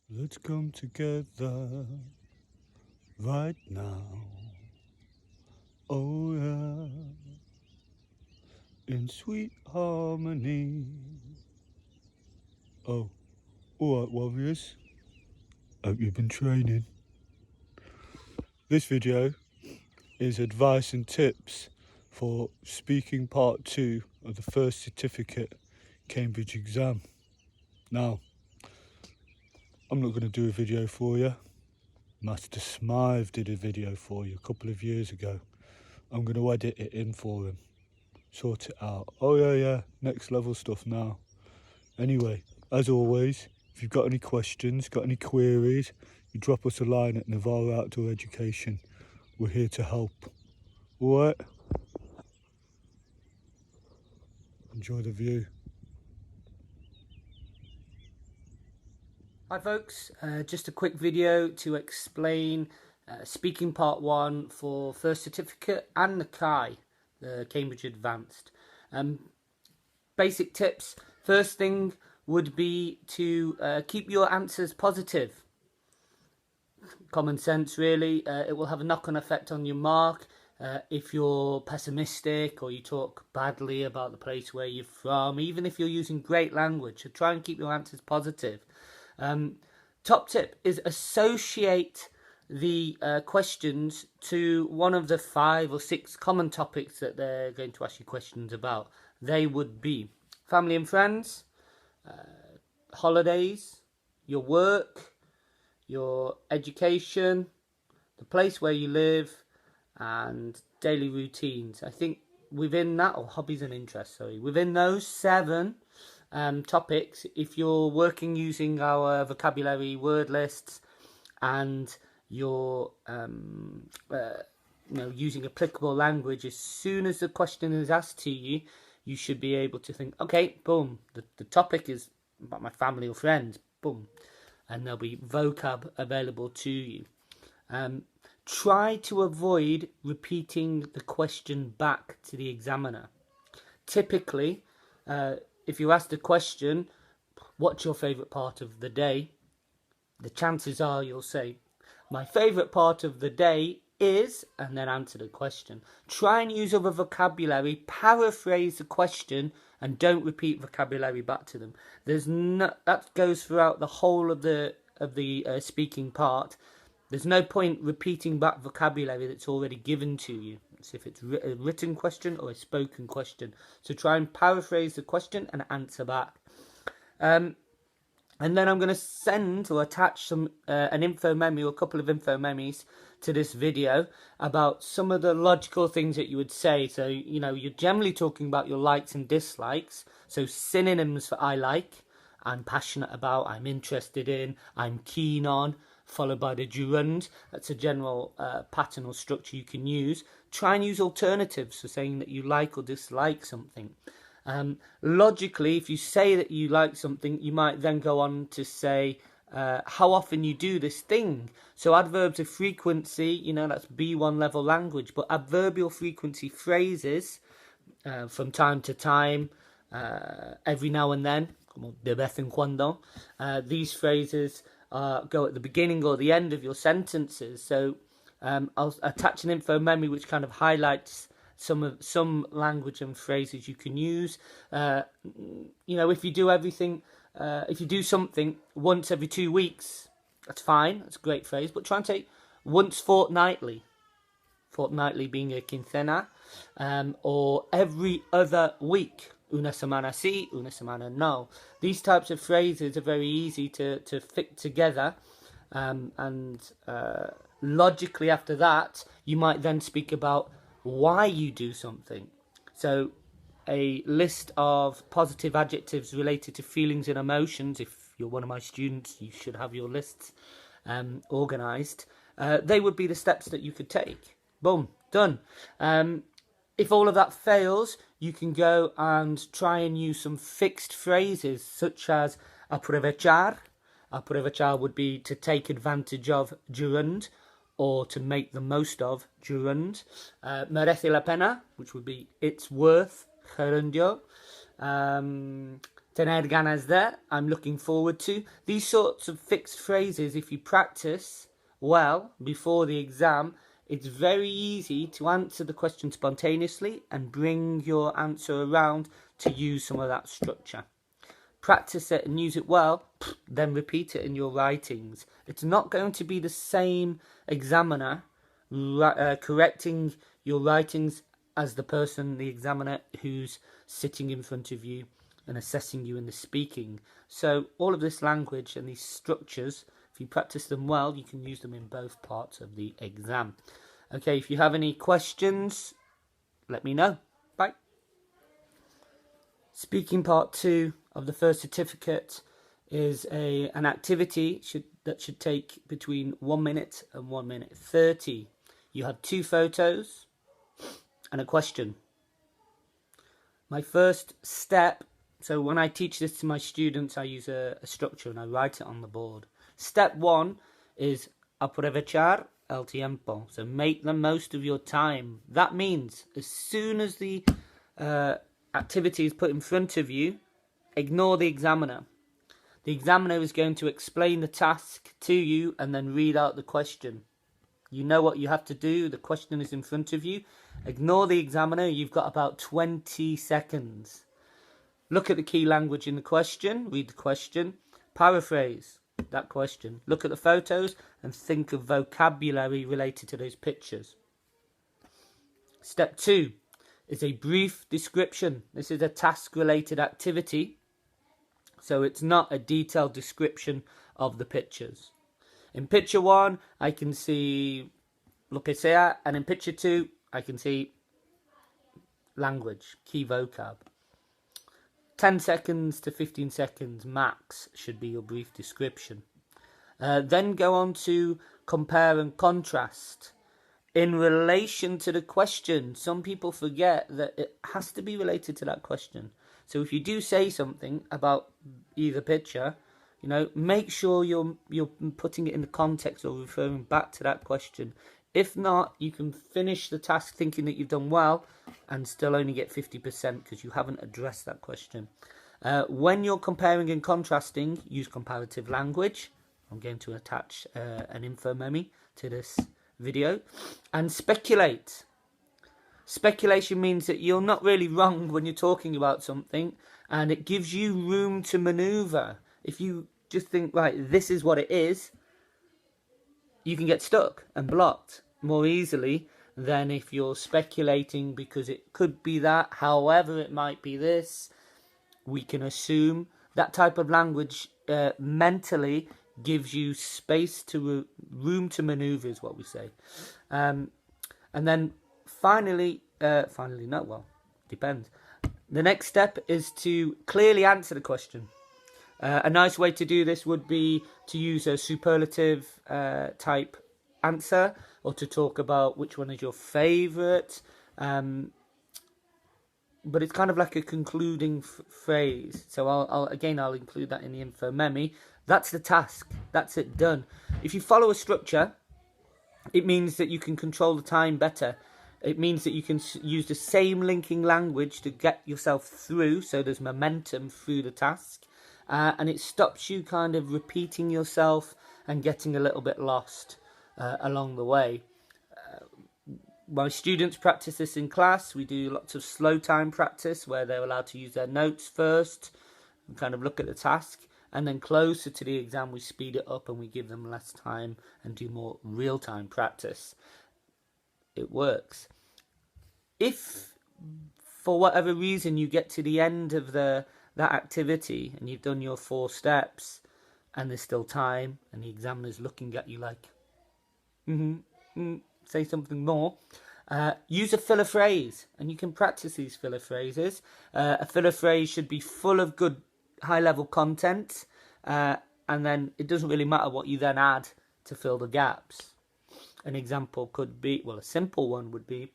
Let's come together right now. Oh yeah, in sweet harmony. Oh, alright warriors, hope you've been training. This video is advice and tips for speaking part 2 of the first certificate Cambridge exam. Now, I'm not going to do a video for you. Master Smythe did a video for you a couple of years ago. I'm going to edit it in for him. Sort it out. Oh yeah, next level stuff now. Anyway, as always, if you've got any questions, got any queries, you drop us a line at Navarra Outdoor Education. We're here to help. Alright? Enjoy the view. Hi folks, just a quick video to explain speaking part 1 for first certificate and the CAI, the Cambridge Advanced. Basic tips. First thing would be to keep your answers positive. Common sense really. It will have a knock-on effect on your mark. If you're pessimistic or you talk badly about the place where you're from, even if you're using great language, so try and keep your answers positive. Top tip is associate the questions to one of the 5 or 6 common topics that they're going to ask you questions about. They would be family and friends, holidays, your work, your education, the place where you live, and daily routines. I think within that, or hobbies and interests, sorry, within those 7 topics, if you're working using our vocabulary word lists and you're using applicable language, as soon as the question is asked to you, you should be able to think, okay, boom, the topic is about my family or friends, boom, and there'll be vocab available to you. Try to avoid repeating the question back to the examiner. Typically, if you ask the question, what's your favourite part of the day? The chances are you'll say, my favourite part of the day is, and then answer the question. Try and use other vocabulary, paraphrase the question, and don't repeat vocabulary back to them. That goes throughout the whole of the speaking part. There's no point repeating back vocabulary that's already given to you. So if it's a written question or a spoken question. So try and paraphrase the question and answer back. And then I'm going to send or attach an info memo, or a couple of info memes to this video about some of the logical things that you would say. So, you're generally talking about your likes and dislikes. So synonyms for I like, I'm passionate about, I'm interested in, I'm keen on, followed by the gerund. That's a general pattern or structure you can use. Try and use alternatives for saying that you like or dislike something. Logically, if you say that you like something, you might then go on to say how often you do this thing. So adverbs of frequency, that's B1 level language, but adverbial frequency phrases from time to time, every now and then, como de vez en cuando, these phrases go at the beginning or the end of your sentences. So I'll attach an info memo which kind of highlights some language and phrases you can use. If you do everything, if you do something once every 2 weeks, that's fine, that's a great phrase, but try and take once fortnightly being a quincena, or every other week, una semana sí, una semana no. These types of phrases are very easy to fit together, and logically after that, you might then speak about why you do something. So a list of positive adjectives related to feelings and emotions. If you're one of my students, you should have your lists organised. They would be the steps that you could take. Boom, done. If all of that fails, you can go and try and use some fixed phrases, such as aprovechar. Aprovechar would be to take advantage of gerund, or to make the most of gerund. Merece la pena, which would be it's worth gerundio. Tener ganas de, I'm looking forward to. These sorts of fixed phrases, if you practice well before the exam, it's very easy to answer the question spontaneously and bring your answer around to use some of that structure. Practice it and use it well, then repeat it in your writings. It's not going to be the same examiner correcting your writings as the examiner who's sitting in front of you and assessing you in the speaking. So all of this language and these structures, if you practice them well, you can use them in both parts of the exam. Okay, if you have any questions, let me know. Bye. Speaking part 2 of the first certificate is an activity that should take between 1 minute and 1 minute 30. You have 2 photos and a question. My first step, so when I teach this to my students, I use a structure and I write it on the board. Step 1 is aprovechar el tiempo, so make the most of your time. That means as soon as the activity is put in front of you, ignore the examiner. The examiner is going to explain the task to you and then read out the question. You know what you have to do. The question is in front of you. Ignore the examiner. You've got about 20 seconds. Look at the key language in the question. Read the question. Paraphrase that question. Look at the photos and think of vocabulary related to those pictures. Step 2 is a brief description. This is a task-related activity, so it's not a detailed description of the pictures. In picture 1, I can see lo que sea, and in picture 2, I can see language, key vocab. 10 seconds to 15 seconds max should be your brief description. Then go on to compare and contrast. In relation to the question, some people forget that it has to be related to that question. So if you do say something about either picture, make sure you're putting it in the context or referring back to that question. If not, you can finish the task thinking that you've done well and still only get 50% because you haven't addressed that question. When you're comparing and contrasting, use comparative language. I'm going to attach an info meme to this video. And speculate. Speculation means that you're not really wrong when you're talking about something, and it gives you room to maneuver. If you just think, right, this is what it is, you can get stuck and blocked more easily than if you're speculating because it could be that, however it might be this. We can assume that type of language mentally gives you space to room to maneuver, is what we say. And then finally, depends. The next step is to clearly answer the question. A nice way to do this would be to use a superlative type answer, or to talk about which one is your favourite. But it's kind of like a concluding phrase. So I'll include that in the info meme. That's the task. That's it, done. If you follow a structure, it means that you can control the time better. It means that you can use the same linking language to get yourself through, so there's momentum through the task. And it stops you kind of repeating yourself and getting a little bit lost along the way. My students practice this in class. We do lots of slow time practice where they're allowed to use their notes first and kind of look at the task. And then closer to the exam, we speed it up and we give them less time and do more real-time practice. It works. If, for whatever reason, you get to the end of that activity and you've done your 4 steps and there's still time and the examiner's looking at you like, say something more, use a filler phrase, and you can practice these filler phrases. A filler phrase should be full of good high-level content, and then it doesn't really matter what you then add to fill the gaps. An example could be, a simple one would be,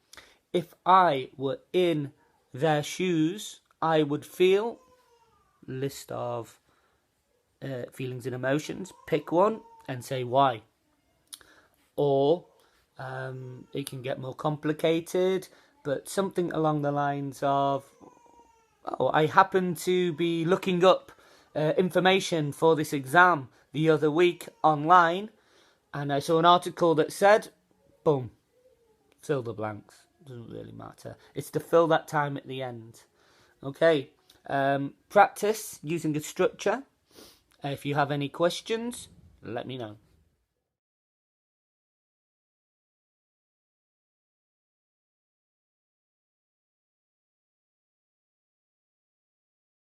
if I were in their shoes, I would feel, list of feelings and emotions, pick one and say why. Or it can get more complicated, but something along the lines of, Oh, I happened to be looking up information for this exam the other week online, and I saw an article that said, boom, fill the blanks. Doesn't really matter. It's to fill that time at the end. Okay, practice using a structure. If you have any questions, let me know.